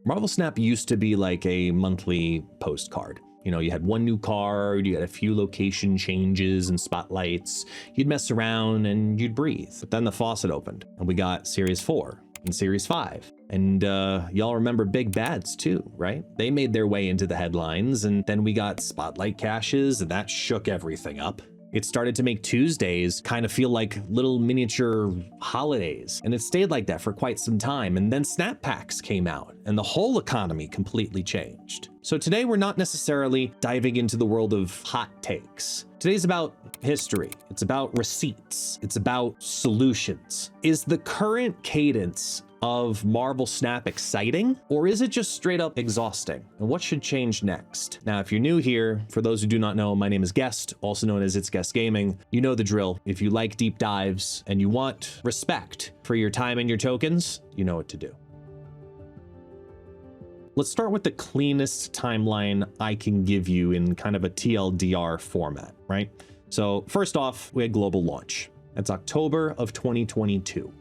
Marvel Snap used to be like a monthly postcard. You know, you had one new card, you had a few location changes and spotlights, you'd mess around and you'd breathe. But then the faucet opened and we got Series 4 and Series 5. And y'all remember Big Bads too, right? They made their way into the headlines, and then we got spotlight caches, and that shook everything up. It started to make Tuesdays kind of feel like little miniature holidays, and it stayed like that for quite some time. And then Snap Packs came out, and the whole economy completely changed. So today we're not necessarily diving into the world of hot takes. Today's about history. It's about receipts. It's about solutions. Is the current cadence of Marvel Snap exciting, or is it just straight up exhausting? And what should change next? Now, if you're new here, for those who do not know, my name is Guest, also known as ItsGuestGaming. You know the drill. If you like deep dives and you want respect for your time and your tokens, you know what to do. Let's start with the cleanest timeline I can give you in kind of a TLDR format, right? So first off, we had global launch. That's October of 2022.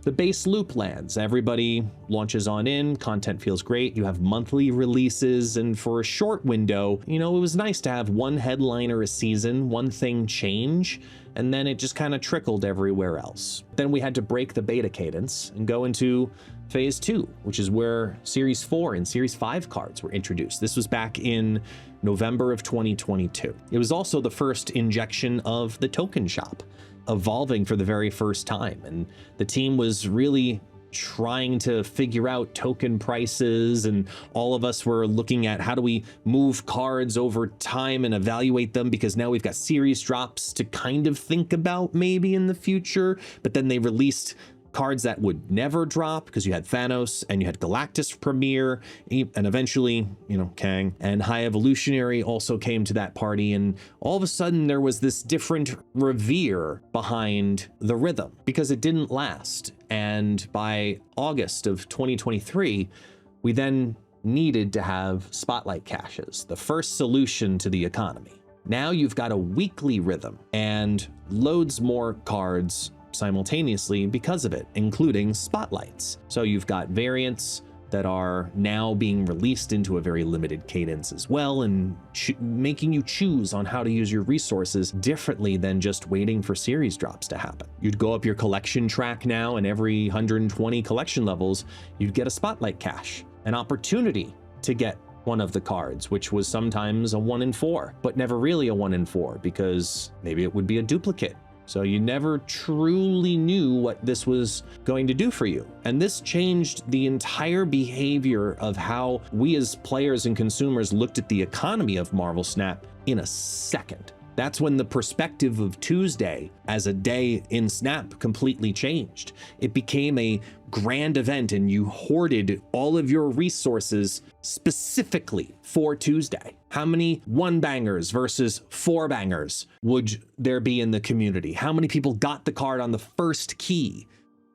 The base loop lands, everybody launches on in, content feels great, you have monthly releases, and for a short window, you know, it was nice to have one headliner a season, one thing change, and then it just kind of trickled everywhere else. Then we had to break the beta cadence and go into phase 2, which is where Series 4 and Series 5 cards were introduced. This was back in November of 2022. It was also the first injection of the token shop, evolving for the very first time, and the team was really trying to figure out token prices, and all of us were looking at how do we move cards over time and evaluate them, because now we've got series drops to kind of think about maybe in the future. But then they released cards that would never drop, because you had Thanos and you had Galactus premiere, and eventually, you know, Kang and High Evolutionary also came to that party. And all of a sudden there was this different revere behind the rhythm because it didn't last. And by August of 2023, we then needed to have spotlight caches, the first solution to the economy. Now you've got a weekly rhythm and loads more cards simultaneously because of it, including spotlights. So you've got variants that are now being released into a very limited cadence as well, and making you choose on how to use your resources differently than just waiting for series drops to happen. You'd go up your collection track now, and every 120 collection levels, you'd get a spotlight cache, an opportunity to get one of the cards, which was sometimes a 1 in 4, but never really a 1 in 4, because maybe it would be a duplicate. So you never truly knew what this was going to do for you. And this changed the entire behavior of how we as players and consumers looked at the economy of Marvel Snap in a second. That's when the perspective of Tuesday as a day in Snap completely changed. It became a grand event, and you hoarded all of your resources specifically for Tuesday. How many 1-bangers versus 4-bangers would there be in the community? How many people got the card on the first key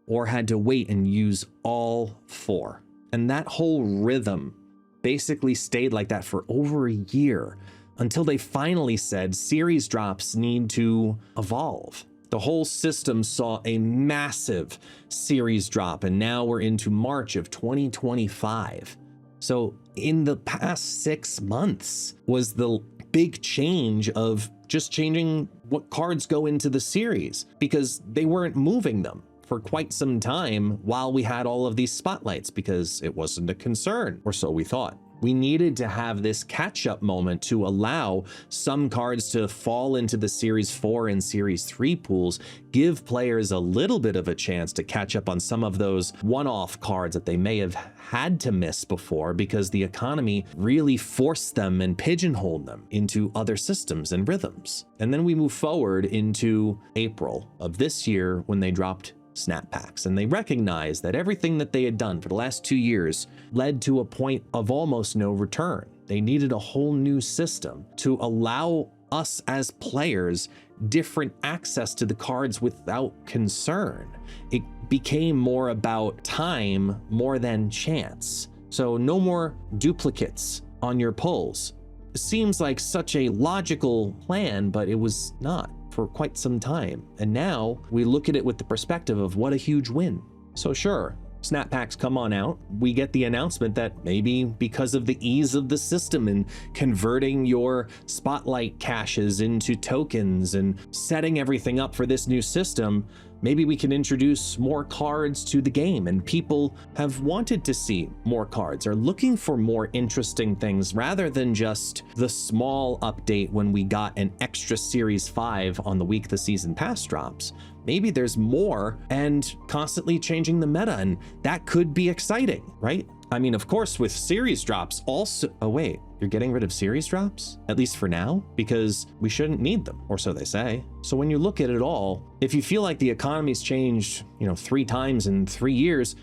or had to wait and use all 4? And that whole rhythm basically stayed like that for over a year, until they finally said series drops need to evolve. The whole system saw a massive series drop, and now we're into March of 2025. So in the past 6 months was the big change of just changing what cards go into the series, because they weren't moving them for quite some time while we had all of these spotlights, because it wasn't a concern, or so we thought. We needed to have this catch-up moment to allow some cards to fall into the Series 4 and Series 3 pools, give players a little bit of a chance to catch up on some of those one-off cards that they may have had to miss before, because the economy really forced them and pigeonholed them into other systems and rhythms. And then we move forward into April of this year when they dropped Snap Packs, and they recognized that everything that they had done for the last 2 years led to a point of almost no return. They needed a whole new system to allow us as players different access to the cards without concern. It became more about time more than chance. So no more duplicates on your pulls. It seems like such a logical plan, but it was not for quite some time. And now we look at it with the perspective of what a huge win. So sure, snap packs come on out, we get the announcement that maybe because of the ease of the system and converting your spotlight caches into tokens and setting everything up for this new system, maybe we can introduce more cards to the game. And people have wanted to see more cards, are looking for more interesting things rather than just the small update when we got an extra Series 5 on the week the season pass drops. Maybe there's more and constantly changing the meta, and that could be exciting, right? I mean, of course, with series drops also, oh wait, you're getting rid of series drops? At least for now? Because we shouldn't need them, or so they say. So when you look at it all, if you feel like the economy's changed, 3 times in 3 years,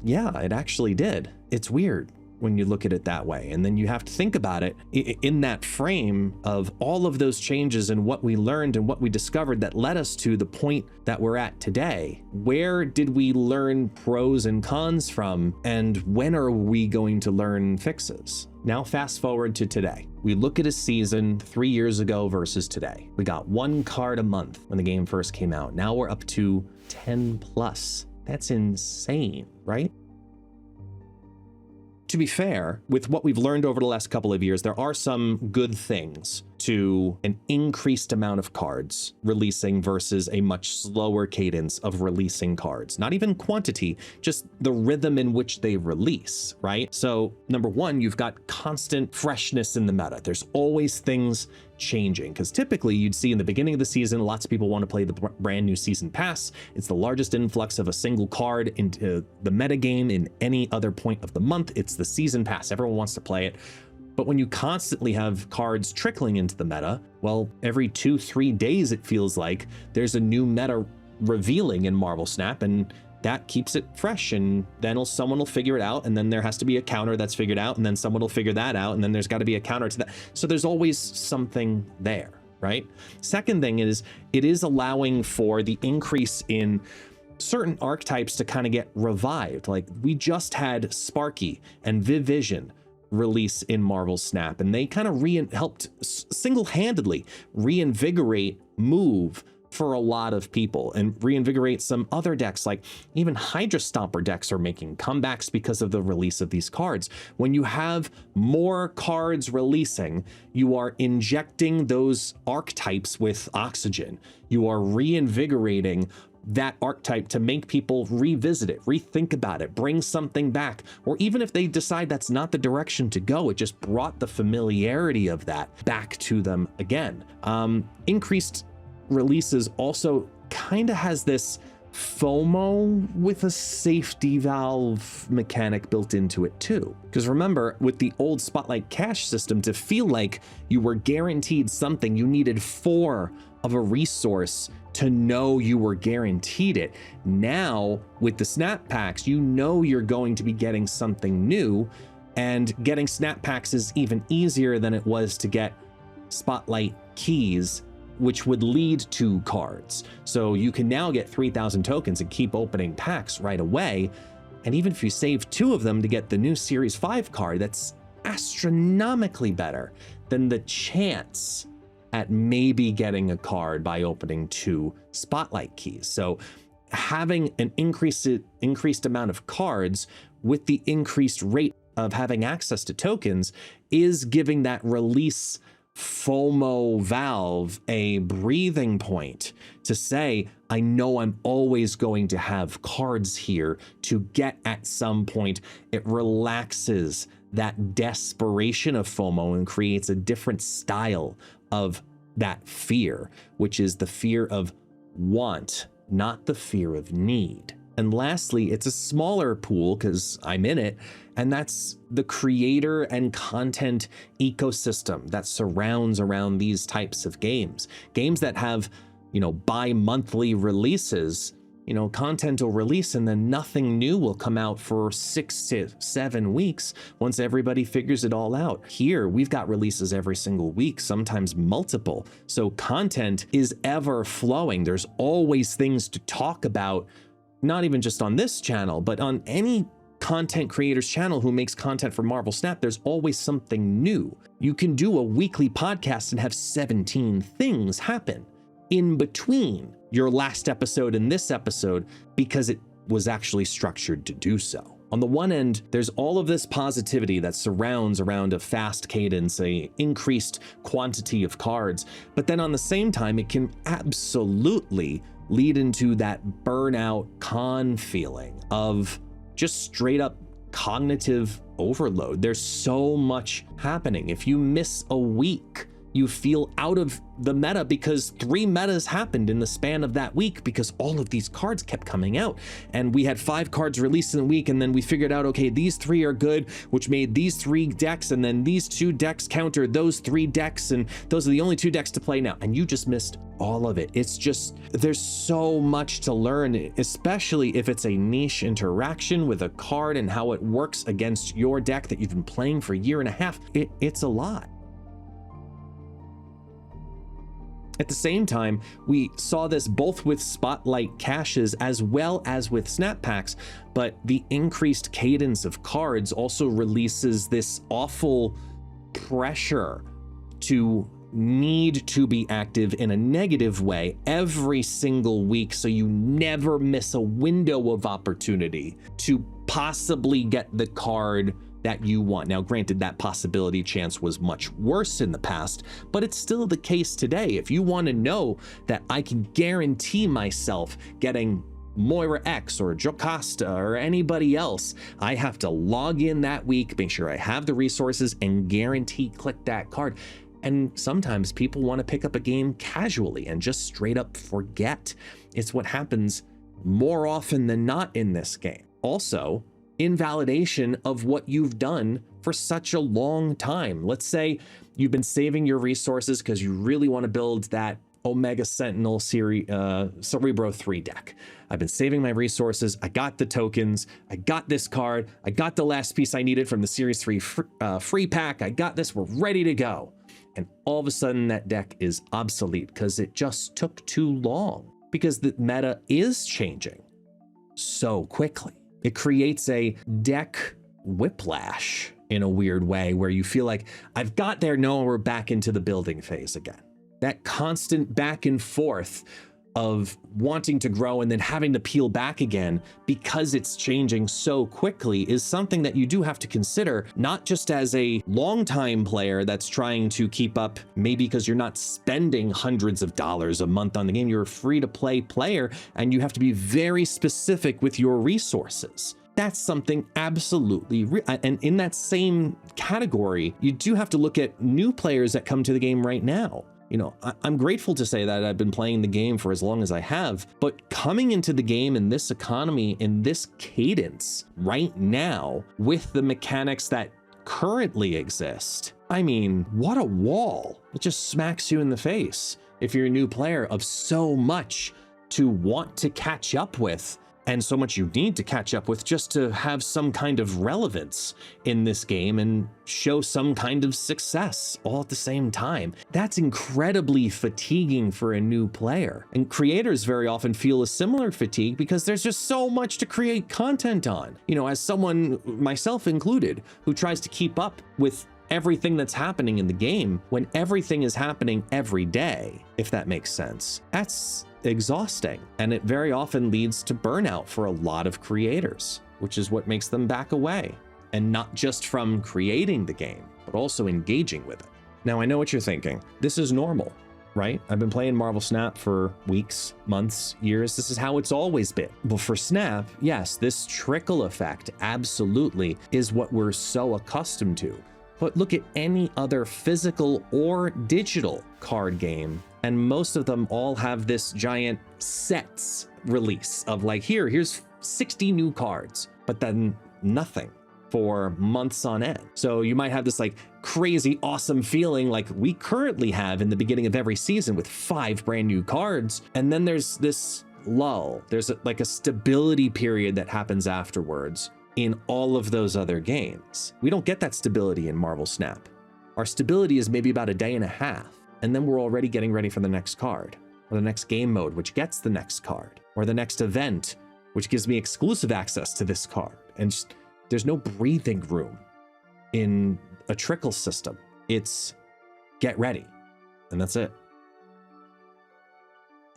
yeah, it actually did. It's weird when you look at it that way. And then you have to think about it in that frame of all of those changes and what we learned and what we discovered that led us to the point that we're at today. Where did we learn pros and cons from? And when are we going to learn fixes? Now fast forward to today. We look at a season 3 years ago versus today. We got 1 card a month when the game first came out. Now we're up to 10 plus. That's insane, right? To be fair, with what we've learned over the last couple of years, there are some good things to an increased amount of cards releasing versus a much slower cadence of releasing cards. Not even quantity, just the rhythm in which they release, right? So number one, you've got constant freshness in the meta. There's always things changing, because typically you'd see in the beginning of the season, lots of people want to play the brand new season pass. It's the largest influx of a single card into the metagame in any other point of the month. It's the season pass. Everyone wants to play it. But when you constantly have cards trickling into the meta, well, every 2-3 days, it feels like there's a new meta revealing in Marvel Snap, and that keeps it fresh. And then someone will figure it out, and then there has to be a counter that's figured out, and then someone will figure that out, and then there's got to be a counter to that. So there's always something there, right? Second thing is, it is allowing for the increase in certain archetypes to kind of get revived. Like we just had Sparky and Vivision release in Marvel Snap, and they kind of helped single-handedly reinvigorate Move for a lot of people and reinvigorate some other decks. Like even Hydra Stomper decks are making comebacks because of the release of these cards. When you have more cards releasing, you are injecting those archetypes with oxygen. You are reinvigorating that archetype to make people revisit it, rethink about it, bring something back. Or even if they decide that's not the direction to go, it just brought the familiarity of that back to them again. Increased releases also kind of has this FOMO with a safety valve mechanic built into it too. Because remember, with the old Spotlight cache system, to feel like you were guaranteed something, you needed 4 of a resource to know you were guaranteed it. Now, with the snap packs, you know you're going to be getting something new, and getting snap packs is even easier than it was to get Spotlight keys, which would lead to cards. So you can now get 3,000 tokens and keep opening packs right away. And even if you save 2 of them to get the new Series 5 card, that's astronomically better than the chance at maybe getting a card by opening 2 Spotlight keys. So having an increased amount of cards with the increased rate of having access to tokens is giving that release FOMO valve a breathing point to say, I know I'm always going to have cards here to get at some point. It relaxes that desperation of FOMO and creates a different style of that fear, which is the fear of want, not the fear of need. And lastly, it's a smaller pool because I'm in it, and that's the creator and content ecosystem that surrounds around these types of games. Games that have, bi-monthly releases, content will release and then nothing new will come out for 6 to 7 weeks once everybody figures it all out. Here, we've got releases every single week, sometimes multiple. So content is ever flowing. There's always things to talk about, not even just on this channel, but on any content creator's channel who makes content for Marvel Snap. There's always something new. You can do a weekly podcast and have 17 things happen in between your last episode and this episode, because it was actually structured to do so. On the one end, there's all of this positivity that surrounds around a fast cadence, a increased quantity of cards, but then on the same time, it can absolutely lead into that burnout con feeling of just straight up cognitive overload. There's so much happening. If you miss a week, you feel out of the meta because 3 metas happened in the span of that week because all of these cards kept coming out. And we had 5 cards released in a week, and then we figured out, okay, these 3 are good, which made these 3 decks, and then these 2 decks counter those 3 decks, and those are the only 2 decks to play now. And you just missed all of it. It's just, there's so much to learn, especially if it's a niche interaction with a card and how it works against your deck that you've been playing for a year and a half. It's a lot. At the same time, we saw this both with Spotlight caches as well as with Snap Packs, but the increased cadence of cards also releases this awful pressure to need to be active in a negative way every single week, so you never miss a window of opportunity to possibly get the card that you want. Now, granted, that possibility chance was much worse in the past, but it's still the case today. If you want to know that I can guarantee myself getting Moira X or Jocasta or anybody else, I have to log in that week, make sure I have the resources, and guarantee click that card. And sometimes people want to pick up a game casually and just straight up forget. It's what happens more often than not in this game. Also, invalidation of what you've done for such a long time. Let's say you've been saving your resources because you really want to build that Omega Sentinel Cerebro 3 deck. I've been saving my resources. I got the tokens. I got this card. I got the last piece I needed from the Series 3 free pack. I got this. We're ready to go. And all of a sudden that deck is obsolete because it just took too long, because the meta is changing so quickly. It creates a deck whiplash in a weird way where you feel like, I've got there, no, we're back into the building phase again. That constant back and forth of wanting to grow and then having to peel back again because it's changing so quickly is something that you do have to consider, not just as a longtime player that's trying to keep up, maybe because you're not spending hundreds of dollars a month on the game. You're a free-to-play player and you have to be very specific with your resources. That's something absolutely real. And in that same category, you do have to look at new players that come to the game right now. You know, I'm grateful to say that I've been playing the game for as long as I have, but coming into the game in this economy, in this cadence right now, with the mechanics that currently exist, I mean, what a wall. It just smacks you in the face if you're a new player of so much to want to catch up with, and so much you need to catch up with just to have some kind of relevance in this game and show some kind of success all at the same time. That's incredibly fatiguing for a new player. And creators very often feel a similar fatigue because there's just so much to create content on. You know, as someone, myself included, who tries to keep up with everything that's happening in the game when everything is happening every day, if that makes sense. That's exhausting, and it very often leads to burnout for a lot of creators, which is what makes them back away, and not just from creating the game, but also engaging with it. Now, I know what you're thinking. This is normal, right? I've been playing Marvel Snap for weeks, months, years. This is how it's always been. But for Snap, yes, this trickle effect absolutely is what we're so accustomed to. But look at any other physical or digital card game, and most of them all have this giant sets release of like, here's 60 new cards, but then nothing for months on end. So you might have this like crazy awesome feeling like we currently have in the beginning of every season with 5 brand new cards, and then there's this lull. There's like a stability period that happens afterwards in all of those other games. We don't get that stability in Marvel Snap. Our stability is maybe about a day and a half, and then we're already getting ready for the next card, or the next game mode, which gets the next card, or the next event, which gives me exclusive access to this card. And just, there's no breathing room in a trickle system. It's get ready, and that's it.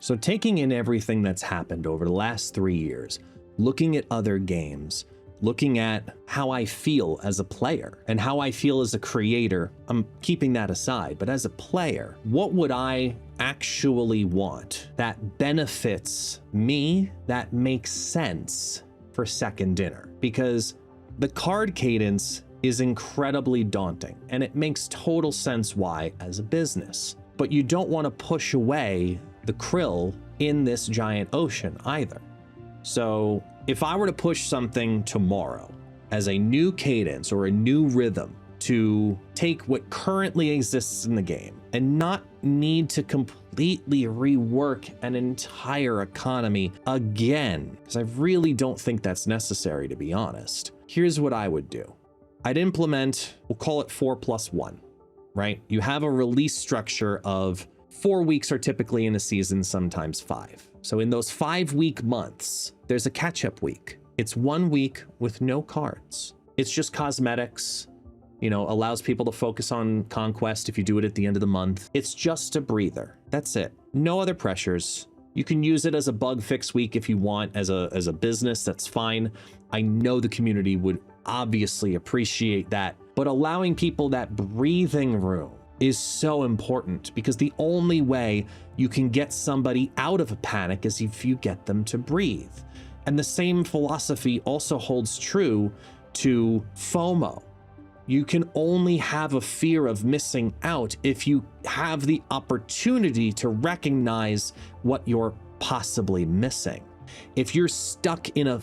So taking in everything that's happened over the last 3 years, looking at other games, looking at how I feel as a player and how I feel as a creator. I'm keeping that aside, but as a player, what would I actually want that benefits me, that makes sense for second dinner? Because the card cadence is incredibly daunting, and it makes total sense why as a business. But you don't want to push away the krill in this giant ocean either. So if I were to push something tomorrow as a new cadence or a new rhythm to take what currently exists in the game and not need to completely rework an entire economy again, because I really don't think that's necessary, to be honest, here's what I would do. I'd implement, we'll call it 4+1, right? You have a release structure of 4 weeks are typically in a season, sometimes 5. So in those 5-week months, there's a catch-up week. It's 1 week with no cards. It's just cosmetics, allows people to focus on conquest if you do it at the end of the month. It's just a breather. That's it. No other pressures. You can use it as a bug fix week if you want, as a business, that's fine. I know the community would obviously appreciate that, but allowing people that breathing room is so important, because the only way you can get somebody out of a panic is if you get them to breathe. And the same philosophy also holds true to FOMO. You can only have a fear of missing out if you have the opportunity to recognize what you're possibly missing. If you're stuck in a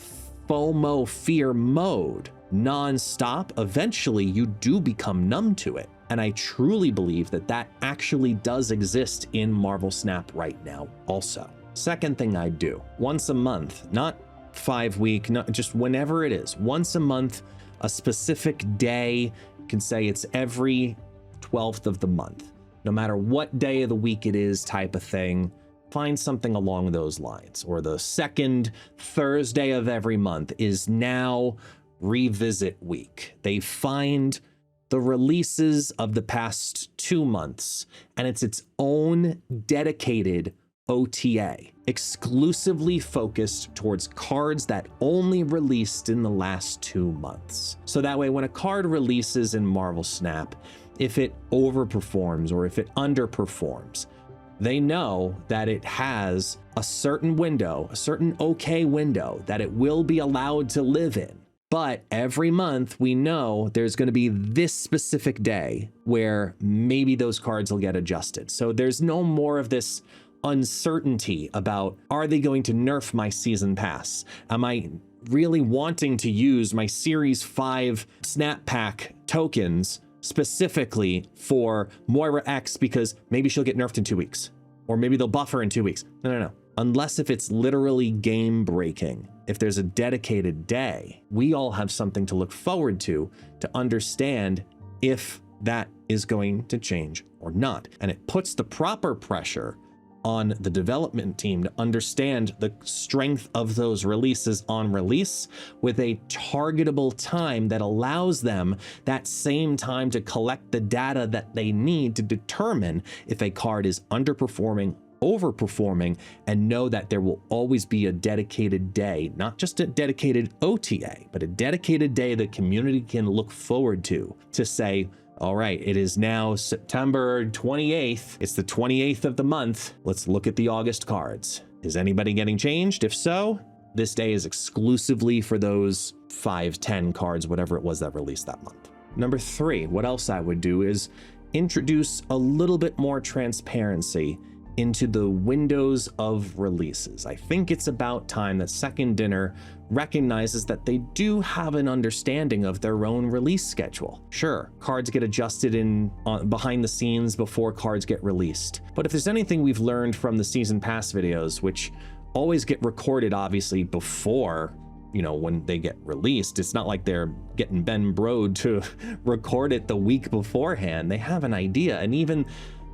FOMO fear mode nonstop, eventually you do become numb to it. And I truly believe that that actually does exist in Marvel Snap right now also. Second thing I do, once a month, not 5 week, not just whenever it is, once a month, a specific day, you can say it's every 12th of the month, no matter what day of the week it is, type of thing. Find something along those lines. Or the second Thursday of every month is now revisit week. They find the releases of the past 2 months, and it's its own dedicated OTA, exclusively focused towards cards that only released in the last 2 months. So that way, when a card releases in Marvel Snap, if it overperforms or if it underperforms, they know that it has a certain window, a certain okay window that it will be allowed to live in. But every month we know there's going to be this specific day where maybe those cards will get adjusted. So there's no more of this uncertainty about, are they going to nerf my season pass? Am I really wanting to use my Series 5 Snap Pack tokens specifically for Moira X because maybe she'll get nerfed in 2 weeks, or maybe they'll buff her in 2 weeks? No. Unless if it's literally game breaking, if there's a dedicated day, we all have something to look forward to understand if that is going to change or not. And it puts the proper pressure on the development team to understand the strength of those releases on release with a targetable time that allows them that same time to collect the data that they need to determine if a card is underperforming, overperforming, and know that there will always be a dedicated day, not just a dedicated OTA, but a dedicated day the community can look forward to say, all right, it is now September 28th. It's the 28th of the month. Let's look at the August cards. Is anybody getting changed? If so, this day is exclusively for those 5, 10 cards, whatever it was that released that month. Number 3, what else I would do is introduce a little bit more transparency into the windows of releases. I think it's about time that Second Dinner recognizes that they do have an understanding of their own release schedule. Sure, cards get adjusted behind the scenes before cards get released. But if there's anything we've learned from the Season Pass videos, which always get recorded obviously before, when they get released, it's not like they're getting Ben Brode to record it the week beforehand. They have an idea, and even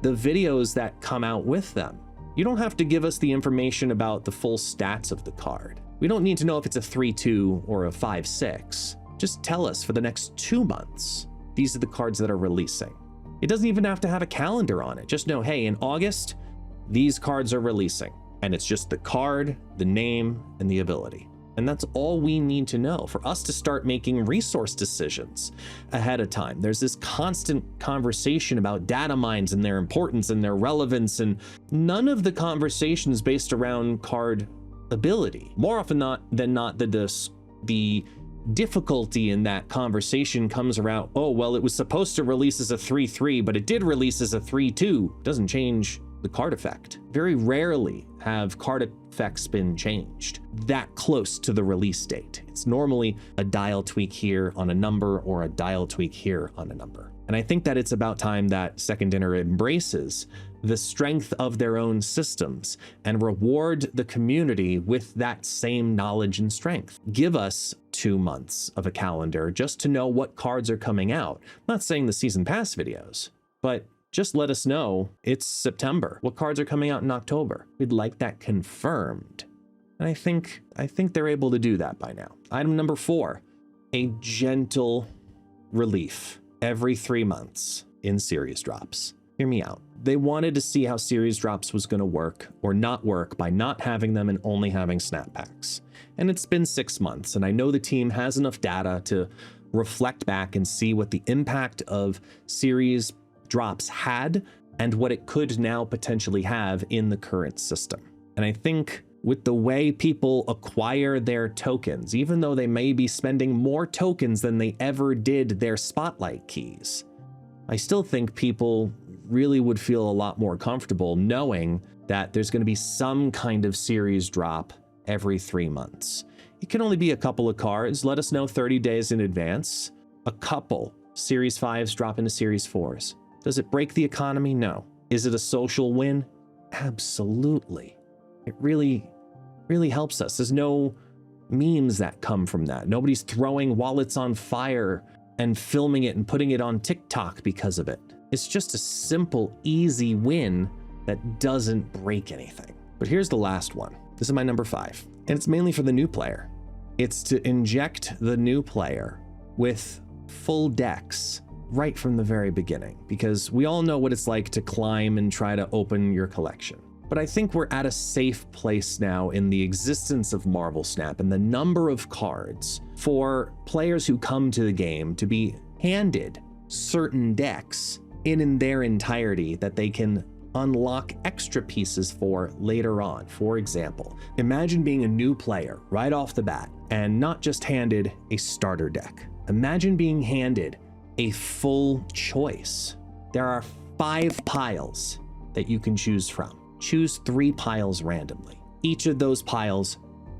the videos that come out with them, you don't have to give us the information about the full stats of the card. We don't need to know if it's a 3-2 or a 5-6. Just tell us for the next 2 months, these are the cards that are releasing. It doesn't even have to have a calendar on it. Just know, hey, in August, these cards are releasing. And it's just the card, the name, and the ability. And that's all we need to know for us to start making resource decisions ahead of time. There's this constant conversation about data mines and their importance and their relevance, and none of the conversation is based around card ability. More often than not, the difficulty in that conversation comes around, oh, well, it was supposed to release as a 3-3, but it did release as a 3-2. Doesn't change the card effect. Very rarely have card effects been changed that close to the release date. It's normally a dial tweak here on a number or a dial tweak here on a number. And I think that it's about time that Second Dinner embraces the strength of their own systems and reward the community with that same knowledge and strength. Give us 2 months of a calendar just to know what cards are coming out. I'm not saying the season pass videos, but just let us know it's September. What cards are coming out in October? We'd like that confirmed. And I think they're able to do that by now. Item number 4, a gentle relief every 3 months in series drops. Hear me out. They wanted to see how series drops was going to work or not work by not having them and only having snap packs. And it's been 6 months, and I know the team has enough data to reflect back and see what the impact of series drops had and what it could now potentially have in the current system. And I think with the way people acquire their tokens, even though they may be spending more tokens than they ever did their spotlight keys, I still think people really would feel a lot more comfortable knowing that there's going to be some kind of series drop every 3 months. It can only be a couple of cards. Let us know 30 days in advance. A couple series 5s drop into series 4s. Does it break the economy? No. Is it a social win? Absolutely. It really helps us. There's no memes that come from that. Nobody's throwing wallets on fire and filming it and putting it on TikTok because of it. It's just a simple, easy win that doesn't break anything. But here's the last one. This is my number 5, and it's mainly for the new player. It's to inject the new player with full decks right from the very beginning, because we all know what it's like to climb and try to open your collection. But I think we're at a safe place now in the existence of Marvel Snap and the number of cards for players who come to the game to be handed certain decks in their entirety that they can unlock extra pieces for later on. For example, imagine being a new player right off the bat and not just handed a starter deck. Imagine being handed a full choice. There are 5 piles that you can choose from. Choose 3 piles randomly. Each of those piles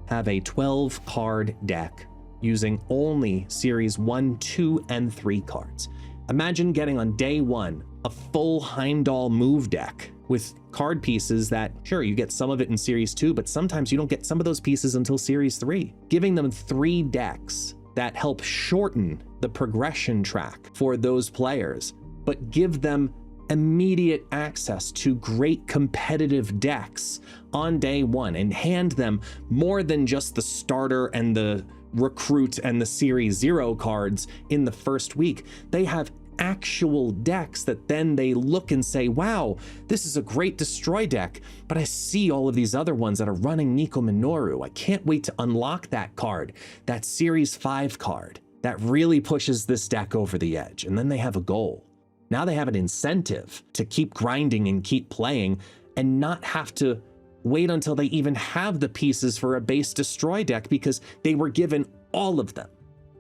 have a 12 card deck using only series 1, 2, and 3 cards. Imagine getting on day 1 a full Heimdall move deck with card pieces that, sure, you get some of it in series 2, but sometimes you don't get some of those pieces until series 3. Giving them 3 decks that help shorten the progression track for those players, but give them immediate access to great competitive decks on day 1 and hand them more than just the starter and the recruit and the series 0 cards in the first week. They have actual decks that then they look and say, wow, this is a great destroy deck, but I see all of these other ones that are running Nico Minoru. I can't wait to unlock that card, that series 5 card that really pushes this deck over the edge. And then they have a goal. Now they have an incentive to keep grinding and keep playing and not have to wait until they even have the pieces for a base destroy deck because they were given all of them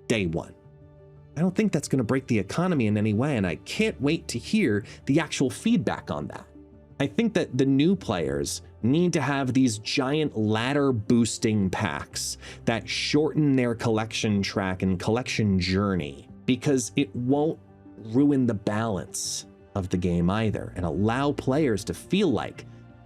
day 1. I don't think that's going to break the economy in any way, and I can't wait to hear the actual feedback on that. I think that the new players need to have these giant ladder boosting packs that shorten their collection track and collection journey, because it won't ruin the balance of the game either, and allow players to feel like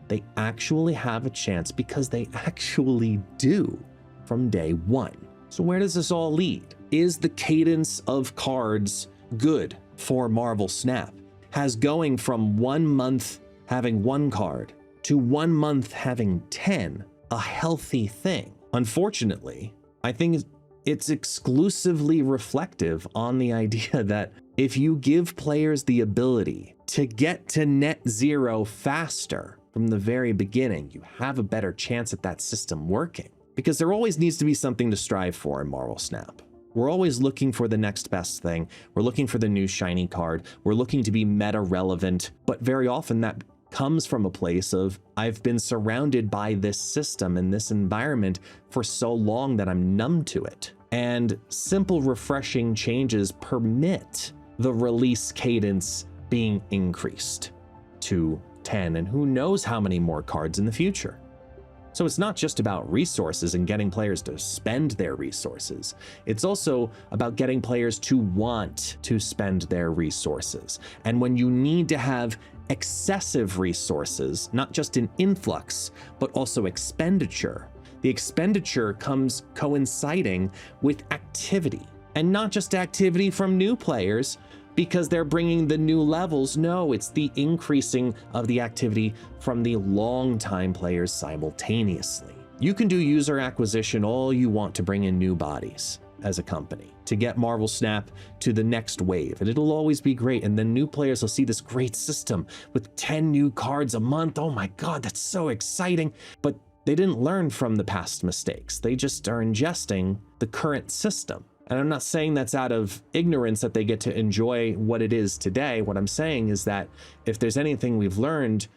they actually have a chance, because they actually do from day 1. So where does this all lead? Is the cadence of cards good for Marvel Snap? Has going from 1 month having 1 card to 1 month having 10 a healthy thing? Unfortunately, I think it's exclusively reflective on the idea that if you give players the ability to get to net 0 faster from the very beginning, you have a better chance at that system working. because there always needs to be something to strive for in Marvel Snap. We're always looking for the next best thing. We're looking for the new shiny card. We're looking to be meta relevant, but very often that comes from a place of, I've been surrounded by this system and this environment for so long that I'm numb to it. And simple refreshing changes permit the release cadence being increased to 10 and who knows how many more cards in the future. So it's not just about resources and getting players to spend their resources. It's also about getting players to want to spend their resources. And when you need to have excessive resources, not just in influx, but also expenditure, the expenditure comes coinciding with activity, and not just activity from new players because they're bringing the new levels. No, it's the increasing of the activity from the long-time players simultaneously. You can do user acquisition all you want to bring in new bodies as a company to get Marvel Snap to the next wave, and it'll always be great. And then new players will see this great system with 10 new cards a month. Oh my God, that's so exciting. But they didn't learn from the past mistakes. They just are ingesting the current system. And I'm not saying that's out of ignorance that they get to enjoy what it is today. What I'm saying is that if there's anything we've learned,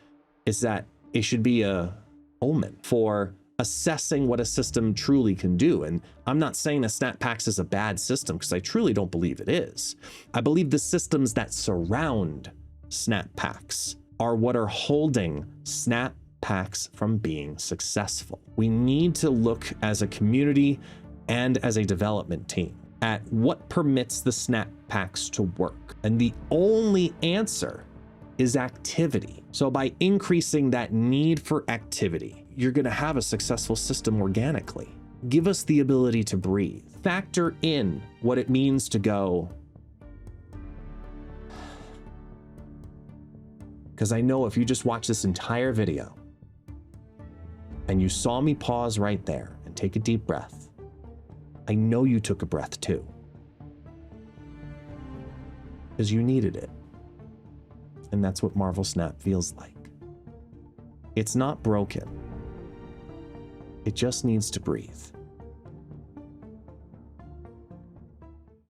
is that it should be a omen for assessing what a system truly can do. And I'm not saying that Snap Packs is a bad system, because I truly don't believe it is. I believe the systems that surround Snap Packs are what are holding Snap Packs from being successful. We need to look as a community and as a development team at what permits the Snap Packs to work. And the only answer is activity. So by increasing that need for activity, you're gonna have a successful system organically. Give us the ability to breathe. Factor in what it means to go. Because I know if you just watch this entire video and you saw me pause right there and take a deep breath, I know you took a breath too, because you needed it. And that's what Marvel Snap feels like. It's not broken. It just needs to breathe.